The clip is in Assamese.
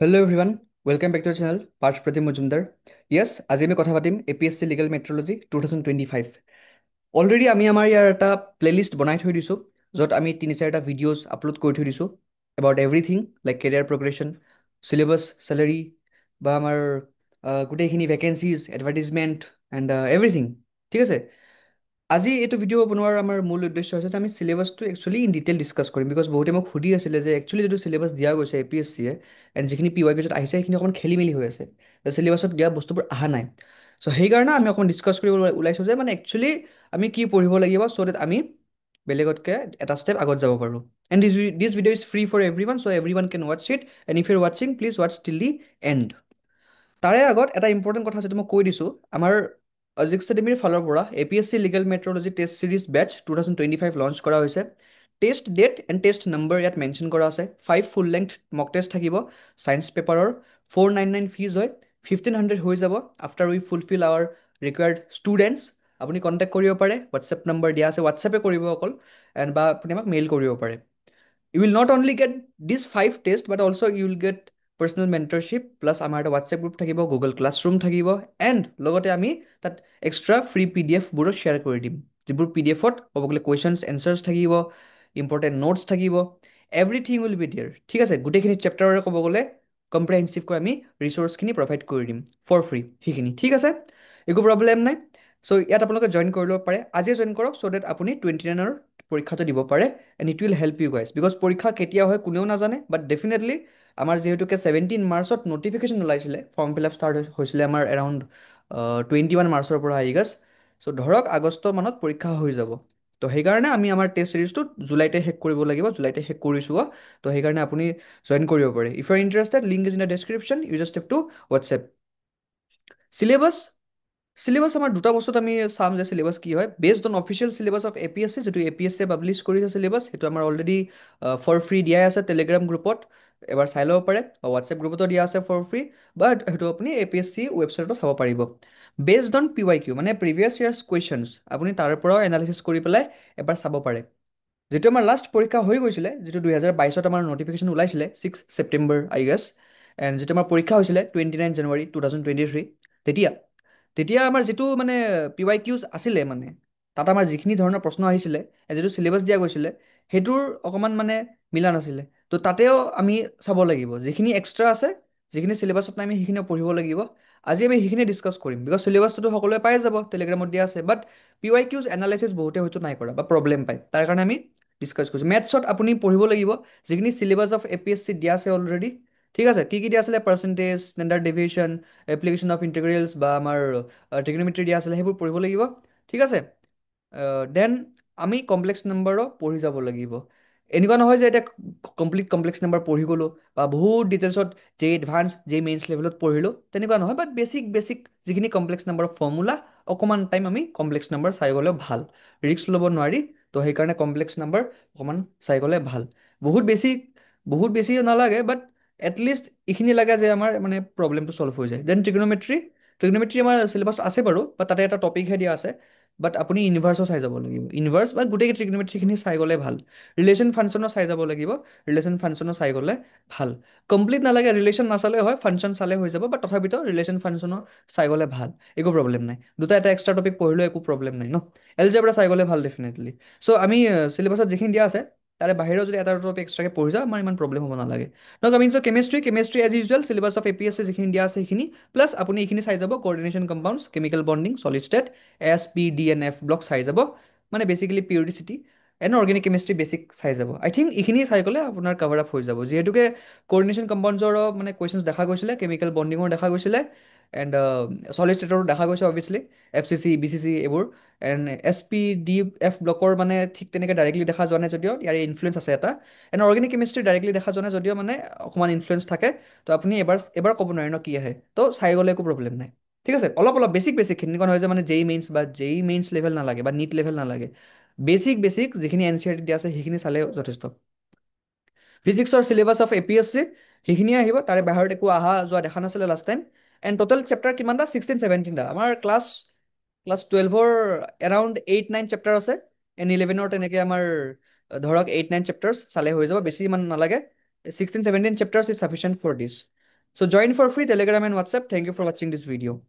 Hello' everyone welcome back to channel Partha Pratim Majumdar য়েছ আজি আমি কথা পাতিম APSC লিগেল মেট্ৰলজি 2025 অলৰেডি আমি আমাৰ ইয়াৰ এটা প্লেলিষ্ট বনাই থৈ দিছোঁ য'ত আমি তিনি চাৰিটা ভিডিঅ'জ আপলোড কৰি থৈ দিছোঁ about everything like career progression syllabus salary বা আমাৰ গোটেইখিনি ভেকেঞ্চিজ এডভাৰ্টিজমেণ্ট এণ্ড এভৰিথিং ঠিক আছে আজি এইটো ভিডিঅ' বনোৱাৰ আমাৰ মূল উদ্দেশ্য হৈছে যে আমি চিলেবাছটো একচুৱেলি ইন ডিটেইল ডিছকাছ কৰিম বিকজ বহুতে মোক সুধি আছিলে যে একচুৱেলি যিটো চিলেবাছ দিয়া গৈছে APSCয়ে এণ্ড যিখিনি PYQত আহিছে সেইখিনি অকণমান খেলি মেলি হৈ আছে চিলেবাছত দিয়া বস্তুবোৰ অহা নাই চ' সেইকাৰণে আমি অকণমান ডিছকাছ কৰিব ওলাইছোঁ যে মানে একচুৱেলি আমি কি পঢ়িব লাগিব চ' ডেট আমি বেলেগতকৈ এটা ষ্টেপ আগত যাব পাৰোঁ and this video' is free for every so' every one can ৱাটচ it and if ইউৰ ৱাচিং প্লিজ ৱাটচ টিল দি এণ্ড তাৰে আগত এটা ইম্পৰ্টেণ্ট কথা যিটো মই কৈ দিছোঁ আমাৰ অজিক্স একাডেমীৰ ফালৰ পৰা APSC legal metrology test series batch 2025 launch কৰা হৈছে test date and test number ইয়াত মেনশ্যন কৰা আছে 5 ফুল লেংথ মক টেষ্ট থাকিব ছায়েন্স পেপাৰৰ 499 ফিজ হয় 1500 হৈ যাব after we fulfil our required students আপুনি কণ্টেক্ট কৰিব পাৰে হোৱাটছএপ নম্বৰ দিয়া আছে হোৱাটছএপে কৰিব অকল এণ্ড বা আপুনি আমাক মেইল কৰিব পাৰে you will not only get these 5 tests but also you will get personal mentorship plus আমাৰ এটা হোৱাটছএপ গ্ৰুপ থাকিব গুগল ক্লাছৰুম থাকিব এণ্ড লগতে আমি তাত এক্সট্ৰা ফ্ৰী PDF বোৰো শ্বেয়াৰ কৰি দিম যিবোৰ PDFত ক'ব গ'লে কুৱেশ্যনছ এনচাৰ্ছ থাকিব ইম্পৰ্টেণ্ট নোটছ থাকিব এভৰিথিং উইল বি দিয়াৰ ঠিক আছে গোটেইখিনি চেপ্টাৰৰে ক'ব গ'লে কম্প্ৰেহেনচিভকৈ আমি ৰিচোৰ্চখিনি প্ৰভাইড কৰি দিম ফৰ ফ্ৰী সেইখিনি ঠিক আছে একো প্ৰব্লেম নাই চ' ইয়াত আপোনালোকে জইন কৰি ল'ব পাৰে আজিয়ে জইন কৰক চ' ডেট আপুনি 29ৰ পৰীক্ষাটো দিব পাৰে and it will help you guys because পৰীক্ষা কেতিয়া হয় কোনেও নাজানে বাট ডেফিনেটলি আমাৰ যিহেতুকে 17 মাৰ্চত নটিফিকেশ্যন ওলাইছিলে ফৰ্ম ফিল আপ ষ্টাৰ্ট হৈছিলে আমাৰ এৰাউণ্ড 21 মাৰ্চৰ পৰা আই গেছ চ' ধৰক আগষ্ট মানত পৰীক্ষা হৈ যাব তো সেইকাৰণে আমি আমাৰ টেষ্ট চিৰিজটো জুলাইতে শেষ কৰিব লাগিব জুলাইতে শেষ কৰিছোঁ তো সেইকাৰণে আপুনি জইন কৰিব পাৰে if you are interested link is in the description you just have to WhatsApp syllabus syllabus আমাৰ দুটা বস্তুত আমি চাম যে চিলেবাছ কি হয় based on official syllabus of APSC যিটো APSCয়ে পাব্লিছ কৰিছে চিলেবাছ সেইটো আমাৰ অলৰেডি ফৰ ফ্ৰী দিয়াই আছে টেলিগ্ৰাম গ্ৰুপত এবাৰ চাই ল'ব পাৰে হোৱাটছএপ গ্ৰুপতো দিয়া আছে ফৰ ফ্ৰী বাট সেইটো আপুনি APSC ৱেবছাইটতো চাব পাৰিব বেছড অন PYQ মানে প্ৰিভিয়াছ ইয়াৰ্ছ কুৱেশ্যনছ আপুনি তাৰ পৰাও এনালিচিছ কৰি পেলাই এবাৰ চাব পাৰে যিটো আমাৰ লাষ্ট পৰীক্ষা হৈ গৈছিলে যিটো 2022ত আমাৰ নটিফিকেশ্যন ওলাইছিলে 6 ছেপ্টেম্বৰ আই গেছ এণ্ড যিটো আমাৰ পৰীক্ষা হৈছিলে 29 জানুৱাৰী 2023 তেতিয়া তেতিয়া আমাৰ যিটো মানে PYQs আছিলে মানে তাত আমাৰ যিখিনি ধৰণৰ প্ৰশ্ন আহিছিলে যিটো চিলেবাছ দিয়া গৈছিলে সেইটোৰ অকণমান মানে মিলা নাছিলে তো তাতেও আমি চাব লাগিব যিখিনি এক্সট্ৰা আছে যিখিনি চিলেবাছত নাই আমি সেইখিনি পঢ়িব লাগিব আজি আমি সেইখিনি ডিছকাছ কৰিম বিকজ চিলেবাছটোতো সকলোৱে পাই যাব টেলিগ্ৰামত দিয়া আছে বাট PYQs এনালাইচিছ বহুতে হয়তো নাই কৰা বা প্ৰব্লেম পায় তাৰ কাৰণে আমি ডিছকাছ কৰিছোঁ মেথছত আপুনি পঢ়িব লাগিব যিখিনি চিলেবাছ অফ APSC দিয়া আছে অলৰেডি ঠিক আছে কি কি দিয়া আছিলে পাৰ্চেণ্টেজ ষ্টেণ্ডাৰ্ড ডেভিয়েশ্যন এপ্লিকেশ্যন অফ ইণ্টিগ্ৰেলছ বা আমাৰ ট্ৰিগনমেট্ৰি দিয়া আছিলে সেইবোৰ পঢ়িব লাগিব ঠিক আছে দেন আমি কমপ্লেক্স নাম্বাৰো পঢ়ি যাব লাগিব এনেকুৱা নহয় যে এতিয়া কমপ্লেক্স নাম্বাৰ পঢ়ি গ'লোঁ বা বহুত ডিটেইলছত যে এডভান্স যে মেইনছ লেভেলত পঢ়িলোঁ তেনেকুৱা নহয় বাট বেছিক যিখিনি কমপ্লেক্স নাম্বাৰৰ ফৰ্মুলা অকণমান টাইম আমি কমপ্লেক্স নাম্বাৰ চাই গ'লেও ভাল ৰিস্ক ল'ব নোৱাৰি তো সেইকাৰণে কমপ্লেক্স নাম্বাৰ অকণমান চাই গ'লে ভাল বহুত বেছি বহুত বেছি নালাগে বাট এটলিষ্ট এইখিনি লাগে যে আমাৰ মানে প্ৰব্লেমটো ছল্ভ হৈ যায় দেন ট্ৰিগনমেট্ৰি আমাৰ চিলেবাছ আছে বাৰু বা তাতে এটা টপিকহে দিয়া আছে বাট আপুনি ইউনিভাৰ্চো চাই যাব লাগিব ইউনিভাৰ্চ বা গোটেই ট্ৰিগনমেট্ৰিখিনি চাই গ'লে ভাল ৰিলেশ্যন ফাংচনো চাই যাব লাগিব ৰিলেশ্যন ফাংচনো চাই গ'লে ভাল কমপ্লিট নালাগে ৰিলেশ্যন নাচালে হয় ফাংচন চালে হৈ যাব বাট তথাপিতো ৰিলেশ্যন ফাংচনো চাই গ'লে ভাল একো প্ৰব্লেম নাই দুটা এটা এক্সট্ৰা টপিক পঢ়িলেও একো প্ৰব্লেম নাই ন এলজেব্ৰা চাই গ'লে ভাল ডেফিনেটলি চ' আমি চিলেবাছত যিখিনি দিয়া আছে তাৰে বাহিৰেও যদি এটা টপিক এক্সট্ৰাকৈ পঢ়ি যাওঁ আমাৰ ইমান প্ৰব্লেম হ'ব নালাগে ন coming to chemistry as usual syllabus of APSC যিখিনি দিয়া আছে সেইখিনি প্লাছ আপুনি এইখিনি চাই যাব coordination compounds chemical bonding solid state SPDNF block চাই যাব মানে basically periodicity and organic chemistry basic চাই যাব আই থিংক এইখিনি চাই গ'লে আপোনাৰ কভাৰ আপ হৈ যাব যিহেতুকে কোঅৰ্ডিনেশ্যন কম্পাউণ্ডছৰো মানে কুৱেশ্যনছ দেখা গৈছিলে কেমিকেল বণ্ডিঙৰ দেখা গৈছিলে এণ্ড চলিড ষ্টেটৰো দেখা গৈছে অভিয়াছলি FCC BCC এইবোৰ এণ্ড SPDF ব্লকৰ মানে ঠিক তেনেকৈ ডাইৰেক্টলি দেখা যোৱা নাই যদিও ইয়াৰে ইনফ্লুৱেঞ্চ আছে এটা এণ্ড অৰ্গেনিক কেমিষ্ট্ৰি ডাইৰেক্টলি দেখা যোৱা নাই যদিও মানে অকণমান ইনফ্লুৱেঞ্চ থাকে তো আপুনি এবাৰ ক'ব নোৱাৰে ন কি আহে তো চাই গ'লে একো প্ৰব্লেম নাই ঠিক আছে অলপ বেছিক এনেকুৱা নহয় যে মানে জেই মেইনছ লেভেল নালাগে বা নিট লেভেল নালাগে বেছিক যিখিনি NCERT দিয়া আছে সেইখিনি চালে যথেষ্ট ফিজিক্সৰ চিলেবাছ অফ APSC সেইখিনিয়ে আহিব তাৰে বাহিৰত একো অহা যোৱা দেখা নাছিলে last time and total chapter কিমানটা 16 17টা আমাৰ ক্লাছ 12ৰ এৰাউণ্ড 8 9 চেপ্টাৰ আছে এণ্ড 11ৰ তেনেকৈ আমাৰ ধৰক 8 9 চেপ্টাৰ্ছ চালে হৈ যাব বেছি ইমান নালাগে 16 17 chapters is sufficient for this So join for free Telegram and WhatsApp. Thank you for watching this video.